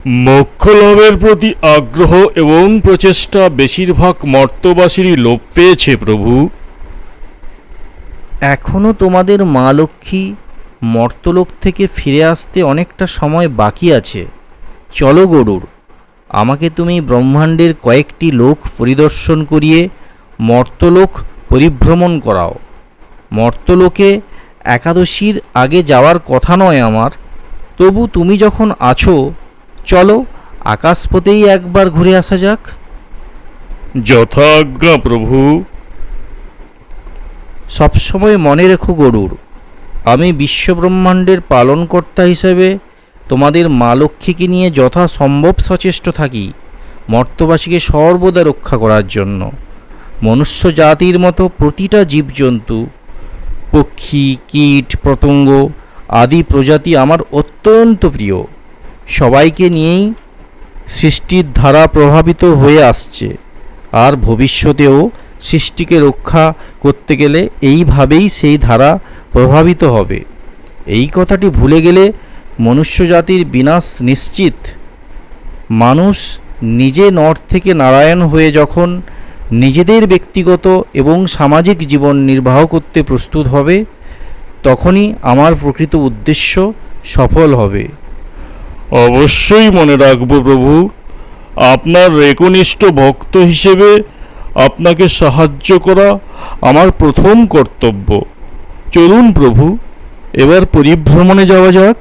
মোক্ষ লাভের প্রতি আগ্রহ এবং প্রচেষ্টা বেশিরভাগ মর্ত্যবাসীরই লোপ পেয়েছে প্রভু। এখনও তোমাদের মা লক্ষ্মী মর্তলোক থেকে ফিরে আসতে অনেকটা সময় বাকি আছে। চলো গরুড়, আমাকে তুমি ব্রহ্মাণ্ডের কয়েকটি লোক পরিদর্শন করিয়ে মর্তলোক পরিভ্রমণ করাও। মর্তলোকে একাদশীর আগে যাওয়ার কথা নয় আমার, তবু তুমি যখন আছো চলো আকাশপথেই একবার ঘুরে আসা যাক। যথাজ্ঞা প্রভু। সবসময় মনে রেখো গরুড়, আমি বিশ্বব্রহ্মাণ্ডের পালনকর্তা হিসেবে তোমাদের মা লক্ষ্মীকে নিয়ে যথাসম্ভব সচেষ্ট থাকি মর্তবাসীকে সর্বদা রক্ষা করার জন্য। মনুষ্য জাতির মতো প্রতিটা জীবজন্তু, পক্ষী, কীট, পতঙ্গ আদি প্রজাতি আমার অত্যন্ত প্রিয়। সবাইকে নিয়েই সৃষ্টির ধারা প্রভাবিত হয়ে আসছে, আর ভবিষ্যতেও সৃষ্টিকে রক্ষা করতে গেলে এইভাবেই সেই ধারা প্রভাবিত হবে। এই কথাটি ভুলে গেলে মনুষ্যজাতির বিনাশ নিশ্চিত। মানুষ নিজে নর থেকে নারায়ণ হয়ে যখন নিজেদের ব্যক্তিগত এবং সামাজিক জীবন নির্বাহ করতে প্রস্তুত হবে, তখনই আমার প্রকৃত উদ্দেশ্য সফল হবে। অবশ্যই মনে রাখব প্রভু। আপনার একনিষ্ঠ ভক্ত হিসেবে আপনাকে সাহায্য করা আমার প্রথম কর্তব্য। চলুন প্রভু, এবার পরিভ্রমণে যাওয়া যাক।